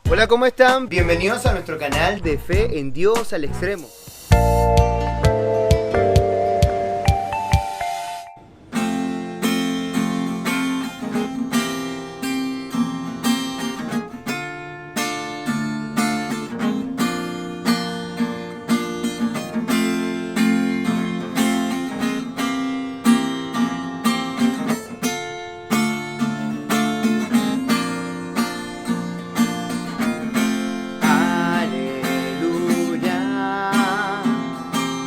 Hola, ¿cómo están? Bienvenidos a nuestro canal de Fe en Dios al Extremo.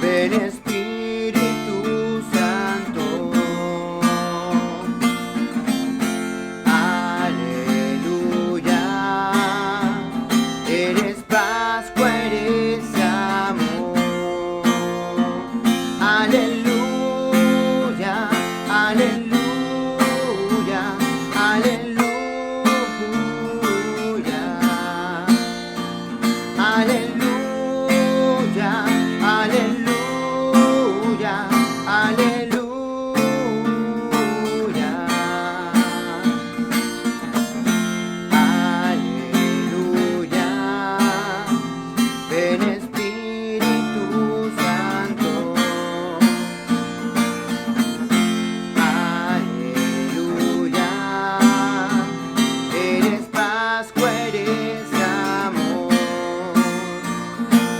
Ven Espíritu Santo, aleluya, eres Pascua, eres amor, aleluya, aleluya, aleluya, aleluya, aleluya. Aleluya, aleluya, ven Espíritu Santo, aleluya, eres Pascua, eres amor,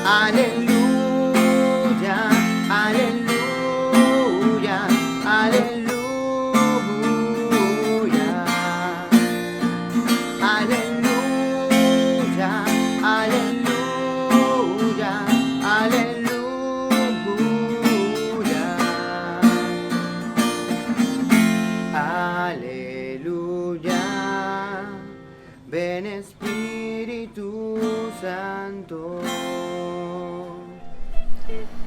aleluya, aleluya, aleluya, aleluya, aleluya, aleluya, ven Espíritu Santo.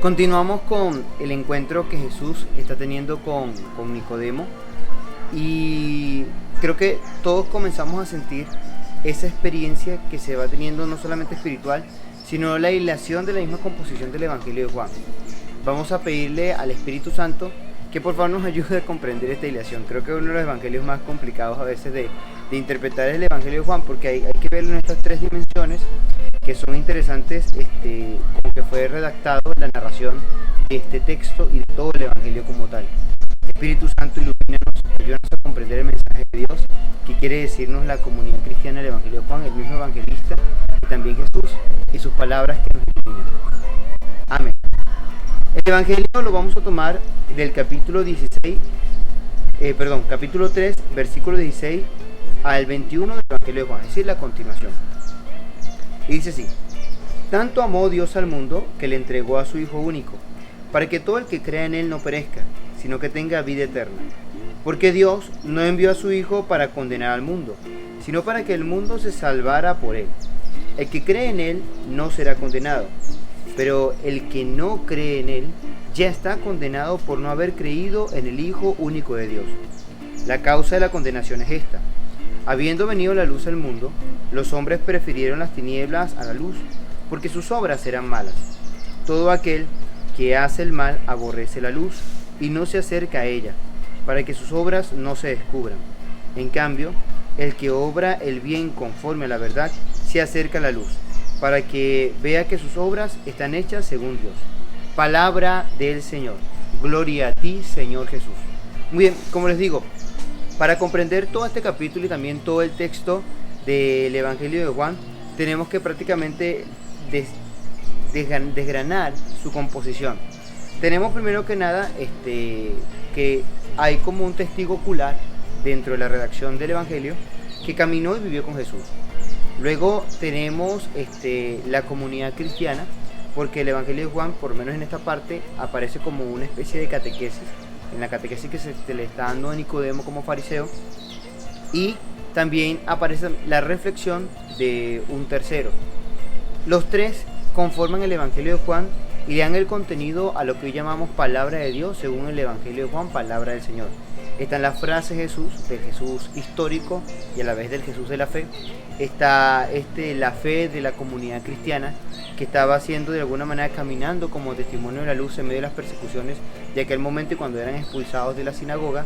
Continuamos con el encuentro que Jesús está teniendo con Nicodemo, y creo que todos comenzamos a sentir esa experiencia que se va teniendo, no solamente espiritual, sino la hilación de la misma composición del Evangelio de Juan. Vamos a pedirle al Espíritu Santo que por favor nos ayude a comprender esta hilación. Creo que uno de los evangelios más complicados a veces de interpretar es el Evangelio de Juan, porque hay que verlo en estas tres dimensiones que son interesantes, como que fue redactado la narración de este texto y de todo el Evangelio como tal. Espíritu Santo, ilumínanos, ayúdanos a comprender el mensaje de Dios que quiere decirnos la comunidad cristiana del Evangelio de Juan, el mismo evangelista y también Jesús, y sus palabras que nos iluminan. Amén. El Evangelio lo vamos a tomar del capítulo 3, versículo 16 al 21 del Evangelio de Juan, es decir, la continuación. Y dice así: tanto amó Dios al mundo que le entregó a su Hijo único, para que todo el que crea en él no perezca, sino que tenga vida eterna. Porque Dios no envió a su Hijo para condenar al mundo, sino para que el mundo se salvara por él. El que cree en él no será condenado, pero el que no cree en él ya está condenado por no haber creído en el Hijo único de Dios. La causa de la condenación es esta: habiendo venido la luz al mundo, los hombres prefirieron las tinieblas a la luz, porque sus obras eran malas. Todo aquel que hace el mal aborrece la luz y no se acerca a ella, para que sus obras no se descubran. En cambio, el que obra el bien conforme a la verdad se acerca a la luz, para que vea que sus obras están hechas según Dios. Palabra del Señor. Gloria a ti, Señor Jesús. Muy bien, como les digo, para comprender todo este capítulo y también todo el texto del Evangelio de Juan, tenemos que prácticamente desgranar su composición. Tenemos primero que nada que hay como un testigo ocular dentro de la redacción del Evangelio que caminó y vivió con Jesús. Luego tenemos la comunidad cristiana, porque el Evangelio de Juan, por lo menos en esta parte, aparece como una especie de catequesis, en la catequesis que se le está dando a Nicodemo como fariseo, y también aparece la reflexión de un tercero. Los tres conforman el Evangelio de Juan y le dan el contenido a lo que hoy llamamos palabra de Dios, según el Evangelio de Juan, palabra del Señor. Están las frases de Jesús, del Jesús histórico y a la vez del Jesús de la fe. Está la fe de la comunidad cristiana, que estaba haciendo de alguna manera caminando como testimonio de la luz en medio de las persecuciones de aquel momento y cuando eran expulsados de la sinagoga.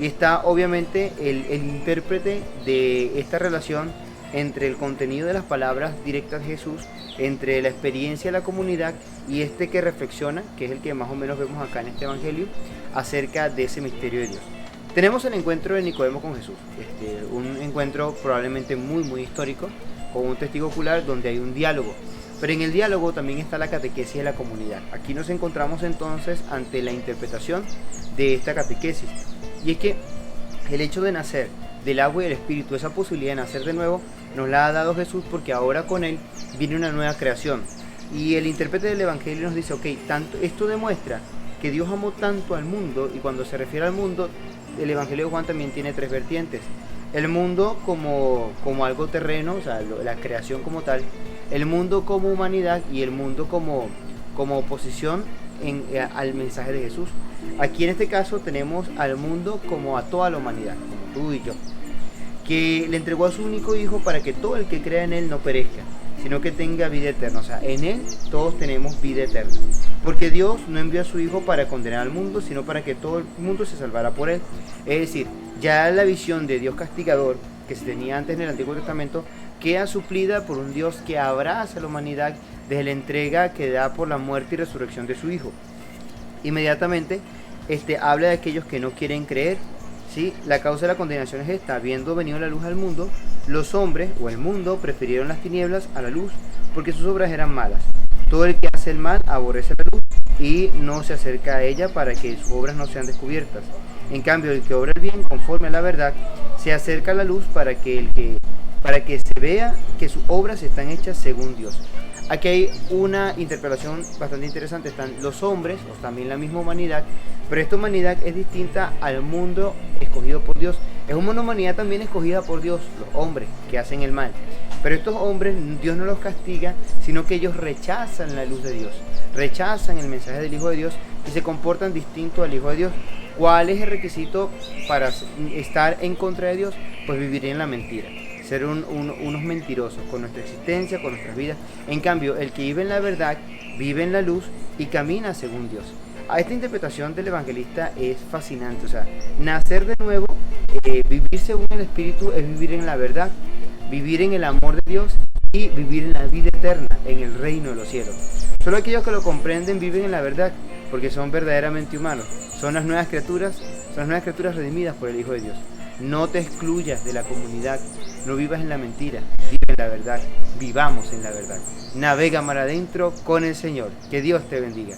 Y está obviamente el intérprete de esta relación entre el contenido de las palabras directas de Jesús, entre la experiencia de la comunidad y este que reflexiona, que es el que más o menos vemos acá en este evangelio, acerca de ese misterio de Dios. Tenemos el encuentro de Nicodemo con Jesús, un encuentro probablemente muy histórico, con un testigo ocular donde hay un diálogo. Pero en el diálogo también está la catequesis de la comunidad. Aquí nos encontramos entonces ante la interpretación de esta catequesis. Y es que el hecho de nacer del agua y del espíritu, esa posibilidad de nacer de nuevo, nos la ha dado Jesús porque ahora con él viene una nueva creación. Y el intérprete del evangelio nos dice, ok, esto demuestra que Dios amó tanto al mundo, y cuando se refiere al mundo, el evangelio de Juan también tiene tres vertientes. El mundo como algo terreno, o sea, la creación como tal, el mundo como humanidad y el mundo como oposición al mensaje de Jesús. Aquí en este caso tenemos al mundo como a toda la humanidad, como tú y yo, que le entregó a su único hijo para que todo el que crea en él no perezca, sino que tenga vida eterna. O sea, en él todos tenemos vida eterna, porque Dios no envió a su hijo para condenar al mundo, sino para que todo el mundo se salvara por él. Es decir, ya la visión de Dios castigador que se tenía antes en el Antiguo Testamento queda suplida por un Dios que abraza a la humanidad desde la entrega que da por la muerte y resurrección de su hijo. Inmediatamente habla de aquellos que no quieren creer, ¿sí? La causa de la condenación es esta: habiendo venido la luz al mundo, los hombres o el mundo prefirieron las tinieblas a la luz, porque sus obras eran malas. Todo el que hace el mal aborrece la luz y no se acerca a ella para que sus obras no sean descubiertas. En cambio, el que obra el bien conforme a la verdad se acerca a la luz para que se vea que sus obras están hechas según Dios. Aquí hay una interpretación bastante interesante. Están los hombres, o también la misma humanidad, pero esta humanidad es distinta al mundo escogido por Dios. Es una humanidad también escogida por Dios, los hombres que hacen el mal. Pero estos hombres, Dios no los castiga, sino que ellos rechazan la luz de Dios, rechazan el mensaje del Hijo de Dios y se comportan distinto al Hijo de Dios. ¿Cuál es el requisito para estar en contra de Dios? Pues vivir en la mentira, ser unos mentirosos con nuestra existencia, con nuestras vidas. En cambio, el que vive en la verdad, vive en la luz y camina según Dios. A esta interpretación del evangelista es fascinante. O sea, nacer de nuevo, vivir según el Espíritu, es vivir en la verdad, vivir en el amor de Dios y vivir en la vida eterna, en el reino de los cielos. Solo aquellos que lo comprenden viven en la verdad, porque son verdaderamente humanos. Son las nuevas criaturas redimidas por el Hijo de Dios. No te excluyas de la comunidad, no vivas en la mentira, vive en la verdad, vivamos en la verdad. Navega mar adentro con el Señor. Que Dios te bendiga.